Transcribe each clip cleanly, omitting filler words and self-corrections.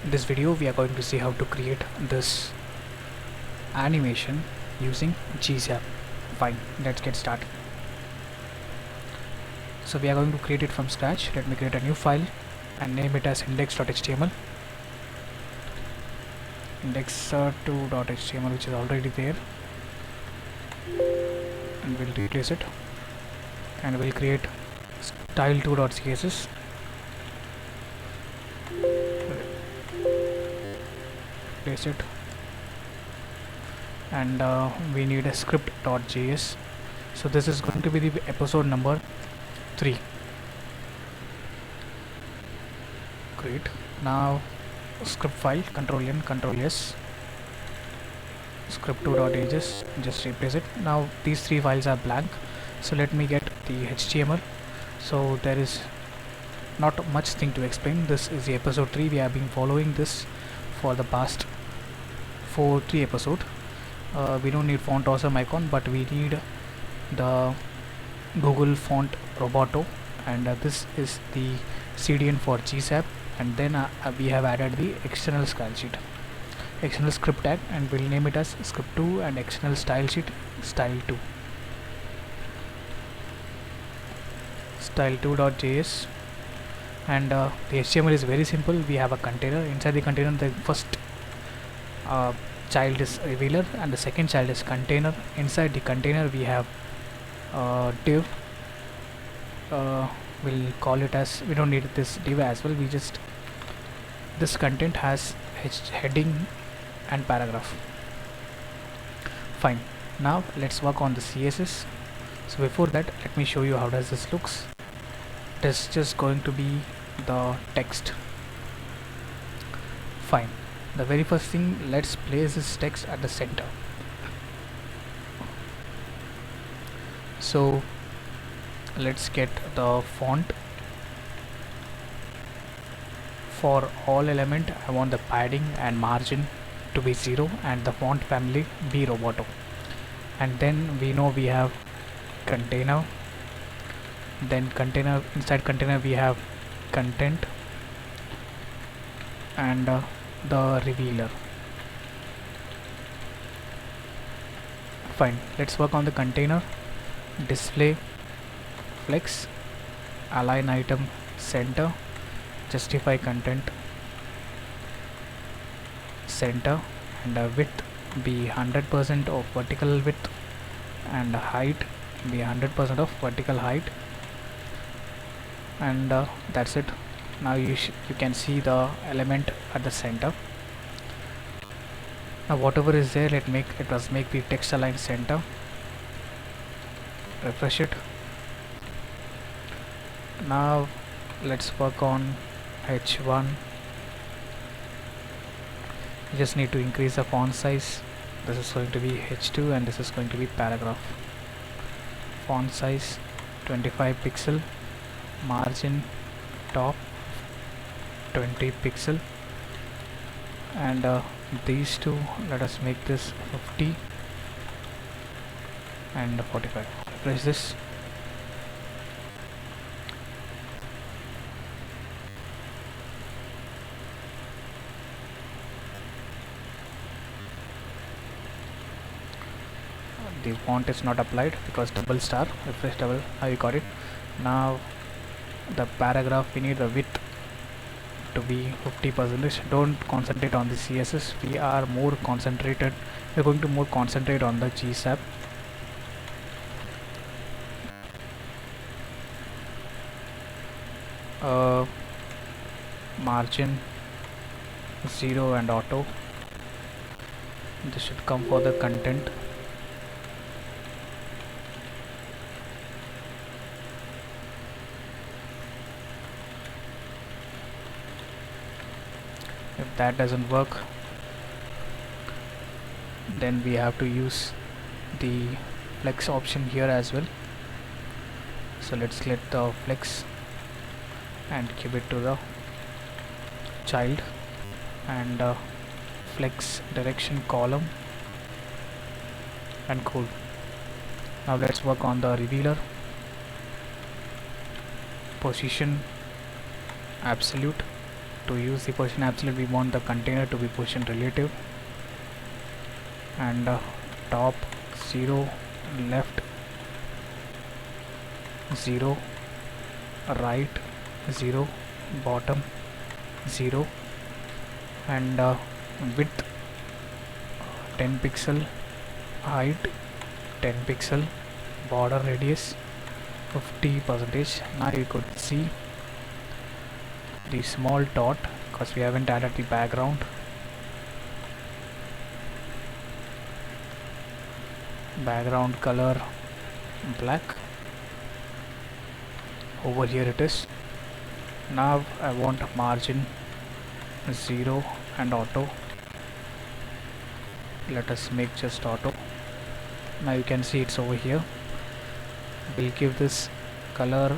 In this video we are going to see how to create this animation using GZApp. Fine, let's get started. So we are going to create it from scratch. Let me create a new file and name it as index.html. Index2.html, which is already there, and we'll replace it, and we'll create style2.css. Replace it, and we need a script.js. So this is going to be the episode number 3. Great. Now script file, control N, control S, script2.js, just replace it. Now these 3 files are blank, so let me get the HTML. So there is not much thing to explain. This is the episode 3. We have been following this for the past 3 episodes. We don't need font awesome icon, but we need the Google font Roboto, and this is the CDN for GZApp, and then we have added the external style sheet, external script tag, and we'll name it as script2, and external style sheet style2, style2.js. And the HTML is very simple. We have a container. Inside the container, the first child is revealer and the second child is container. Inside the container we have div. We'll call it as, we don't need this div as well, we just, this content has heading and paragraph. Fine. Now let's work on the CSS. So before that, let me show you how does this looks. It is just going to be the text. Fine. The very first thing, let's place this text at the center. So let's get the font. For all element, I want the padding and margin to be 0 and the font family be Roboto. And then we know we have container, then container, inside container we have content and the revealer. Fine, let's work on the container. Display flex, align item center, justify content center, and width be 100% of vertical width, and height be 100% of vertical height, and that's it. Now you can see the element at the center. Now whatever is there, let us make the text align center. Refresh it. Now let's work on H1. You just need to increase the font size. This is going to be H2 and this is going to be paragraph. Font size 25 pixel, margin top 20 pixel, and these two, let us make this 50 and 45. Press this. The font is not applied because double star. Refresh double. Now you got it. Now the paragraph, we need the width to be 50%. Don't concentrate on the CSS. We are more concentrated. We're going to more concentrate on the GZApp. Margin 0 and auto. This should come for the content. If that doesn't work, then we have to use the flex option here as well. So let's get the flex and give it to the child, and flex direction column, and cool. Now let's work on the revealer. Position absolute, to use the position absolute, we want the container to be positioned relative, and top 0, left 0, right 0, bottom 0, and width 10 pixel, height 10 pixel, border radius 50%. Now you could see the small dot because we haven't added the background. Background color black. Over here it is. Now I want margin 0 and auto. Let us make just auto. Now you can see it's over here. We'll give this color.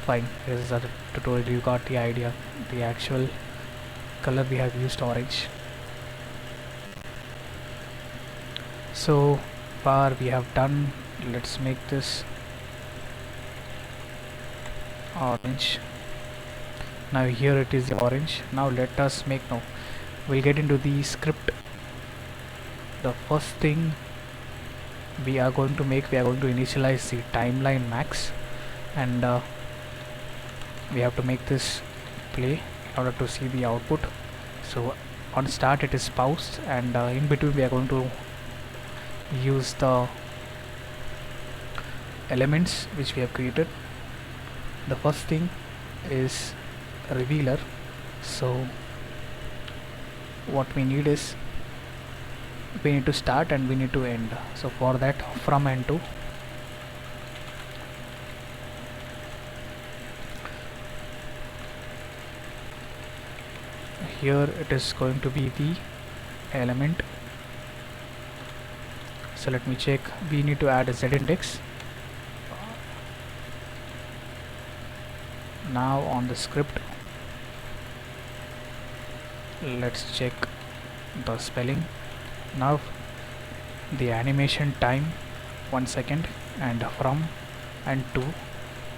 Fine, this is the tutorial, you got the idea. The actual color we have used orange. So far we have done. Let's make this orange. Now here it is the orange. Now let us make, no, we'll get into the script. The first thing we are going to make, we are going to initialize the timeline max, and we have to make this play in order to see the output. So on start it is paused, and in between we are going to use the elements which we have created. The first thing is revealer. So what we need is, we need to start and we need to end. So for that, from and to, here it is going to be the element. So let me check. We need to add a z index. Now on the script, let's check the spelling. Now the animation time 1 second, and from and to,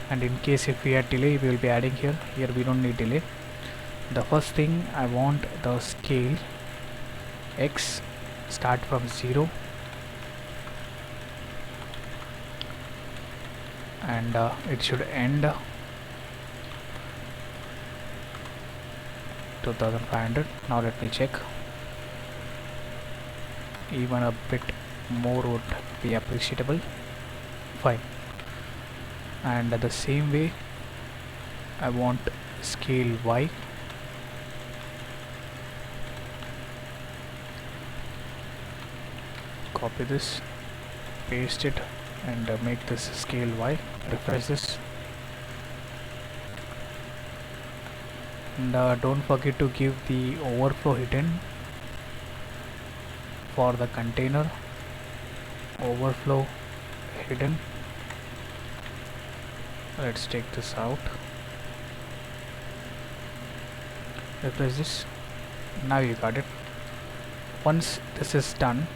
and in case if we add delay, we will be adding here. Here we don't need delay. The first thing, I want the scale x start from 0 and it should end 2500. Now let me check. Even a bit more would be appreciable. Fine. And the same way, I want scale y. Copy this, paste it, and make this scale y. Refresh this, and don't forget to give the overflow hidden for the container. Overflow hidden. Let's take this out. Refresh this. Now you got it. Once this is done,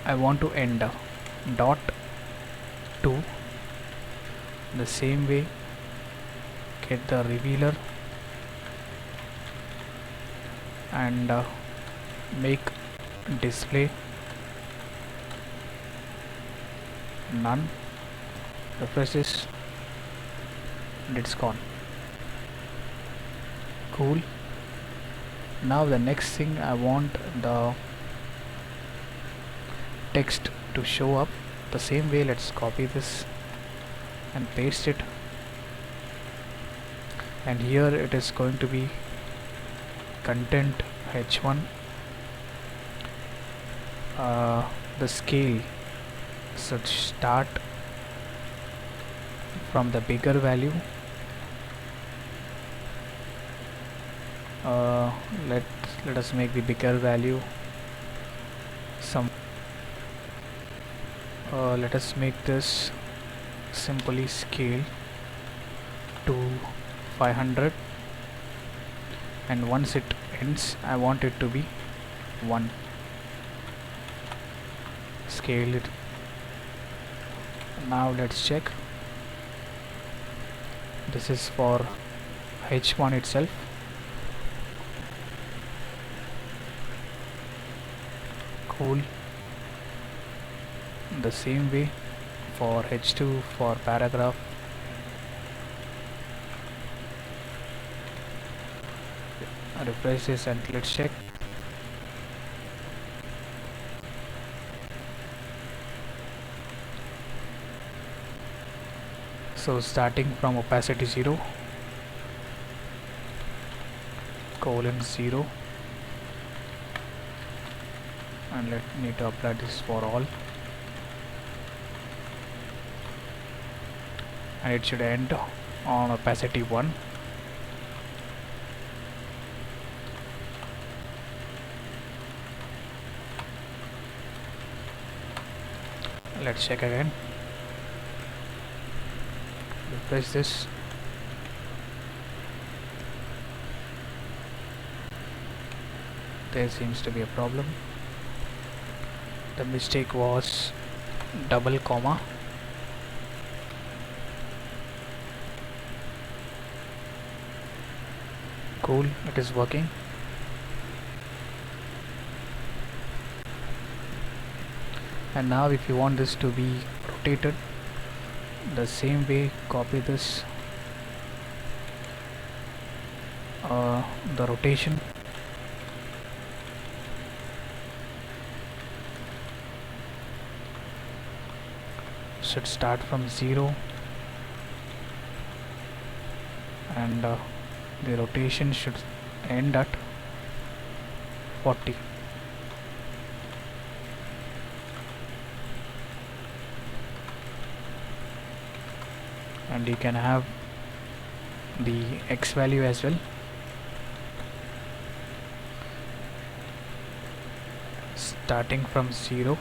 I want to end dot to. The same way, get the revealer and make display none. Refresh this and it's gone. Cool. Now the next thing, I want the text to show up the same way. Let's copy this and paste it, and here it is going to be content h1. The scale should start from the bigger value. Let us make the bigger value some. Let us make this simply scale to 500, and once it ends, I want it to be 1. Scale it Now let's check. This is for H1 itself. Cool. The same way for H2 for paragraph. Refresh this and let's check. So starting from opacity 0, colon 0, and let me to apply this for all, and it should end on opacity 1. Let's check again. Refresh this. There seems to be a problem. The mistake was double comma. Cool, it is working. And now if you want this to be rotated the same way, copy this, the rotation, should start from 0, and the rotation should end at 40. And you can have the X value as well. Starting from 0,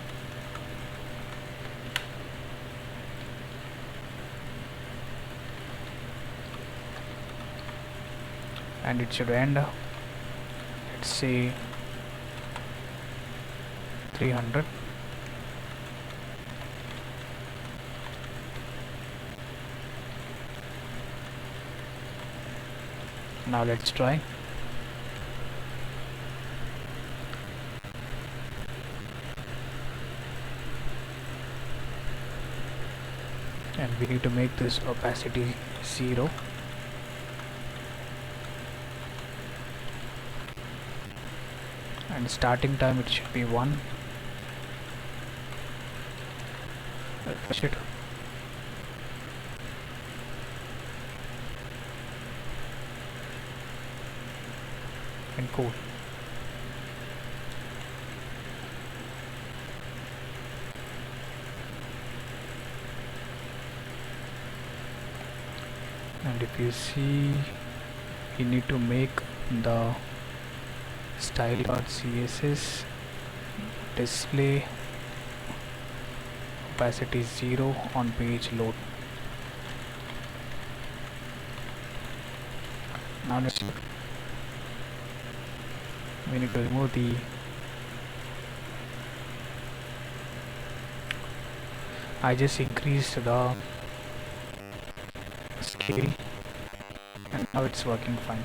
and it should end, let's say 300. Now let's try. And we need to make this opacity 0. And starting time it should be 1. Refresh it. And cool. And if you see, you need to make the style.css display opacity 0 on page load. Now let's check. We need to remove the I just increased the scale and now it's working fine.